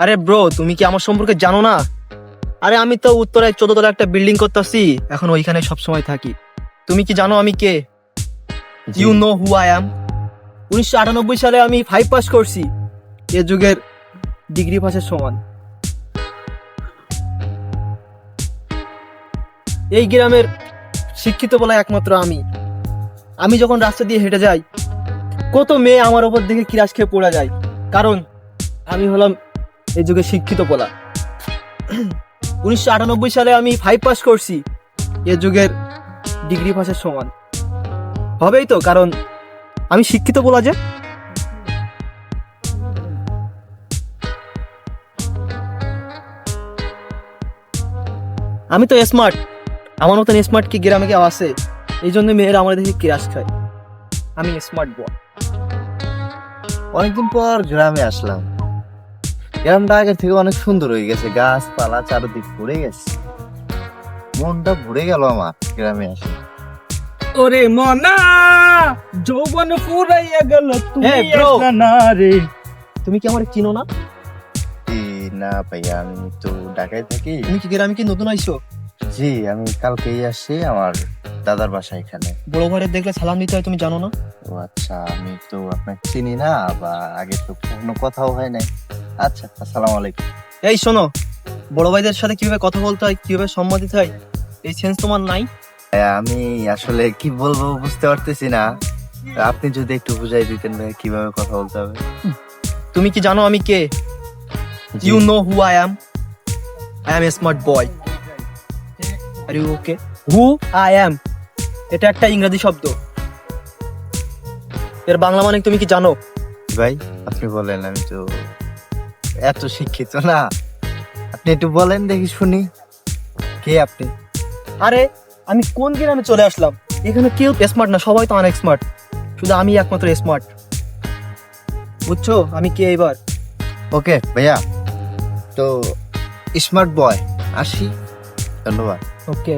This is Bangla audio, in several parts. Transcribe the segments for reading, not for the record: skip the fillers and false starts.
আরে ব্রো, তুমি কি আমার সম্পর্কে জানো না? আরে আমি তো উত্তরায় 14 তলা একটা বিল্ডিং করতেছি, এখন ওইখানে সবসময় থাকি। তুমি কি জানো আমি কে? You know who I am? 1998 সালে আমি 5 পাস করছি, এ যুগের ডিগ্রি পাসের সমান। এই গ্রামের শিক্ষিত বলা একমাত্র আমি। আমি যখন রাস্তা দিয়ে হেঁটে যাই, কত মেয়ে আমার ওপর দেখে কিরাস খেয়ে পড়ে যায়, কারণ আমি হলাম এই যুগে শিক্ষিত বলা। 1998 সালে আমি 5 পাস করছি, এ যুগের ডিগ্রি পাসের সমান। হবেই তো, কারণ আমি শিক্ষিত বলা যে। আমি তো স্মার্ট, আমার মতন স্মার্ট কি গ্রামে কেউ আছে? এই জন্য মেয়েরা আমার দেখে কিরাস খায়। আমি স্মার্ট বয়। অনেকদিন পর গ্রামে আসলাম। গ্রামটা আগের থেকে অনেক সুন্দর হয়ে গেছে, গাছপালা চারদিক ভরে গেছে। মনটা ভরে গেল আমার গ্রামে আসে। ওরে মনা, যৌবন ফুরাইয়া গেল, তুমি Hey, bro. আসলা না রে। তুমি কি আমার চিনো না? না ভাইয়া, আমি তো ঢাকায় থাকি। তুমি কি গ্রামে কি নতুন আইছো? জি, আমি কালকেই আসছি, আমার দাদার বাসা এখানে। বড় ভাইয়ের দেখলে সালাম দিতে হয়, তুমি জানো না? ও আচ্ছা, আমি তো আপনাকে চিনি না, বা আগে তো কোনো কথাও হয় নাই। আচ্ছা, আসসালামু আলাইকুম। এই শোনো, বড় ভাইদের সাথে কিভাবে কথা বলতে হয়, কিভাবে সম্মান দিতে হয়, এই সেন্স তোমার নাই? আমি আসলে কি বলবো বুঝতে পারতেছি না, আপনি যদি একটু বুঝাই দিতেন ভাই কিভাবে কথা বলতে হবে। তুমি কি জানো আমি কে? জি। You know who I am? I am a smart boy. Are you okay? Who I am এটা একটা ইংরেজি শব্দ, এর বাংলা মানে তুমি কি জানো? ভাই আপনি বলেন, আমি তো এত শিক্ষিত না, আপনি একটু বলেন দেখি শুনি, কে আপনি? আরে আমি কোন গ্রামে চলে আসলাম? এখানে কেউ স্মার্ট না, সবাই তো অনেক স্মার্ট, শুধু আমি একমাত্র স্মার্ট। বুঝছো আমি কে এবার? ওকে ভাইয়া, তো স্মার্ট বয় আসি, ধন্যবাদ। ওকে,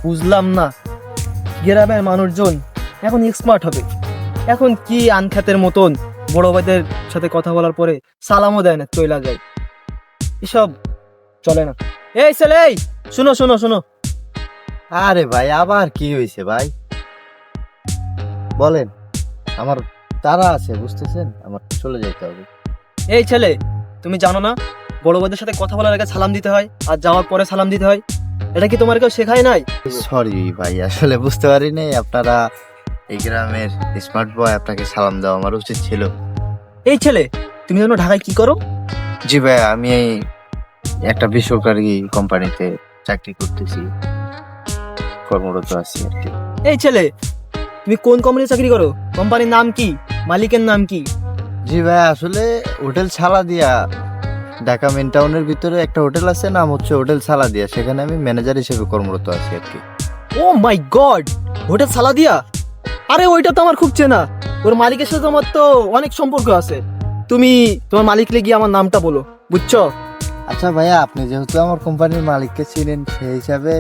বুঝলাম না, গ্রামের মানুষজন এখন স্মার্ট হবে। এখন কি আনখ্যাতের মতন বড় ভাইদের সাথে কথা বলার পরে সালামও দেয় না, চইলা যায়। এসব চলে না। এই ছেলে, এই শুনো শুনো শুনো, আরে ভাই আবার কি হয়েছে ভাই, বলেন। আমার তারা আছে, বুঝতেছেন, আমার চলে যেতে হবে। এই ছেলে, তুমি জানো না বড় ভাইদের সাথে কথা বলার আগে সালাম দিতে হয় আর যাওয়ার পরে সালাম দিতে হয়? এটা কি তোমার কেউ শেখায় নাই? সরি ভাই, আসলে বুঝতে পারিনি আপনারা এই গ্রামের স্মার্ট বয়, আপনাকে সালাম দেওয়া আমার উচিত ছিল। এই ছেলে, তুমি জানো ঢাকায় কি করো? জি ভাই, আমি এই একটা বেসরকারি কোম্পানিতে চাকরি করতেছি, কর্মরত আছি আর কি। এই ছেলে, তুমি কোন কোম্পানিতে চাকরি করো? কোম্পানির নাম কি? মালিকের নাম কি? জি ভাই, আসলে হোটেল সালাদিয়া, ঢাকা মেন টাউনের ভিতরে একটা হোটেল আছে, নাম হচ্ছে হোটেল সালাদিয়া, সেখানে আমি ম্যানেজার হিসেবে কর্মরত আছি আর কি। ও মাই গড, হোটেল সালাদিয়া! আরে ওইটা তো আমার খুব চেনা, ওর মালিকের সাথে আমার তো অনেক সম্পর্ক আছে। তুমি তোমার মালিককে গিয়ে আমার নামটা বলো, বুঝছো? আচ্ছা ভাইয়া, আপনি যেহেতু আমার কোম্পানির মালিককে চিনেন, সেই হিসাবে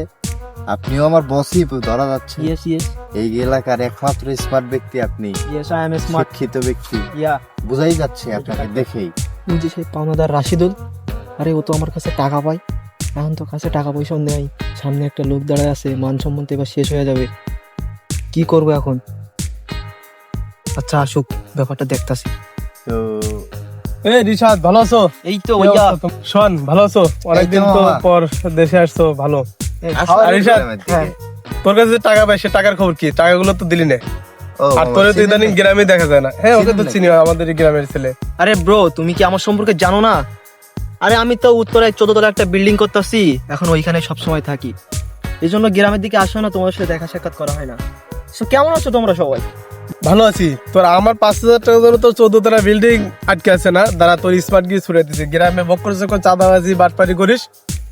আপনিও আমার বসই ধরা যাচ্ছে। ইয়েস ইয়েস এই এলাকার একমাত্র স্মার্ট ব্যক্তি আপনি, ইয়েস, আই এম স্মার্ট। শিক্ষিত ব্যক্তি, ইয়া, বোঝাই যাচ্ছে আপনাকে দেখেই। তুমি যে সেই পাওনাদার রাশিদুল, আরে ও তো আমার কাছে টাকা পায়, এখন তো কাছে টাকা পয়সাও নেই, সামনে একটা লোক দাঁড়ায় আছে, মান সম্মান তো এবার শেষ হয়ে যাবে, কি করবো এখন? আচ্ছা আসুক, ব্যাপারটা দেখতাছি। তো এ রিশাদ, ভালো আছো? এই তো কি ওইয়া, অবস্থা তোমার? শোন, ভালো আছো? অনেকদিন এই তো তো মামা। পর দেশে আসছো, ভালো। খাওয়ার আরিশাদ, গ্রামের দিকে। হ্যাঁ। তোর কাছে যে টাকা পাই, সে টাকার খবর কি? টাকাগুলো তো দিলি না। ও, আর মামা, তোরে তো চিনেন ইদানিং নাকি? গ্রামে দেখা যায় না। হ্যাঁ, ওকে তো চিনেন চিনি, আমাদের এই গ্রামের ছেলে। আরে ব্রো, তুমি কি আমার সম্পর্কে জানো না? আরে আমি তো উত্তরায় 14 তলা একটা বিল্ডিং করতেছি, এখন ওইখানে সবসময় থাকি। এই জন্য গ্রামের দিকে আসো না, তোমার সাথে দেখা সাক্ষাৎ করা হয় না। So, কেমন আছো তোমরা সবাই? ভালো আছি। তোর আমার 5,000 টাকা ধরে তোর 14 তলা বিল্ডিং আটকে আছে না, দাঁড়া তোর স্মার্ট গিয়ে ছুড়ে দিছে। গ্রামে বক্কর যখন চাঁদাবাজি বাটপারি করিস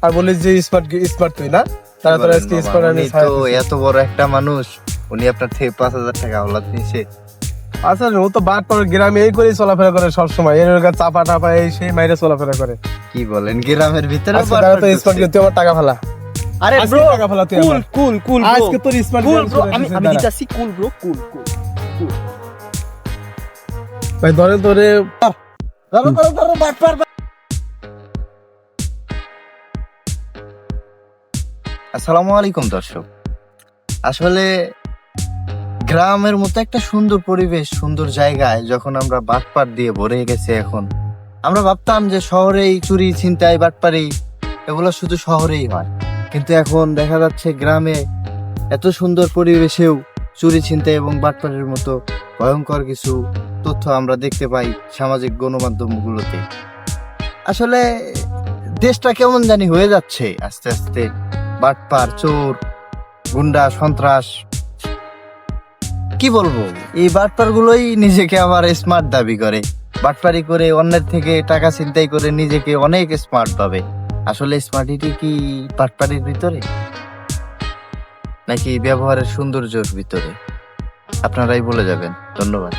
আর বলিস যে স্মার্ট তুই না, তারা তোর আজকে মামা, স্মার্ট উনি তো এত বড় একটা মানুষ, উনি আপনার থেকে 5,000 টাকা আওলাদ নিছে। আচ্ছা, ও তো বাটপার গ্রামে এই করেই চলাফেরা করে সবসময়, এর চাপা টাপা এই সেই মাইরে চলাফেরা করে। কি বলেন, গ্রামের ভিতরে আজকে তারা তো স্মার্ট গিয়ে তুই আমার টাকা ফেলা। আরে আজকে ব্রো, টাকা ফেলা তুই কুল আমার। কুল কুল আজকে তোর স্মার্ট কুল ব্রো, আমি দিতেছি কুল ব্রো, কুল কুল। ভাই ধরে ধরে ধরো ধরো ধরো, বাটপার আসসালামু আলাইকুম দর্শক। আসলে গ্রামের মতো একটা সুন্দর পরিবেশ, সুন্দর জায়গায় যখন আমরা বাটপার দিয়ে ভরে গেছে, এখন আমরা ভাবতাম যে শহরেই চুরি ছিনতাই বাটপারি এগুলো শুধু শহরেই হয়, কিন্তু এখন দেখা যাচ্ছে গ্রামে এত সুন্দর পরিবেশেও চুরি ছিনতাই এবং বাটপারির মতো ভয়ঙ্কর কিছু তথ্য আমরা দেখতে পাই সামাজিক গণমাধ্যমগুলোতে। আসলে দেশটা কেমন জানি হয়ে যাচ্ছে আস্তে আস্তে, বাটপার, চোর, গুন্ডা, সন্ত্রাস, কি বলবো, এই বাটপার গুলোই নিজেকে আবার স্মার্ট দাবি করে, বাটপারি করে অন্যের থেকে টাকা ছিনতাই করে নিজেকে অনেক স্মার্ট ভাবে। আসলে স্মার্টিটি কি বাটপারির ভিতরে নাকি ব্যবহারের সৌন্দর্যের ভিতরে? আপনারাই বলে যাবেন। ধন্যবাদ।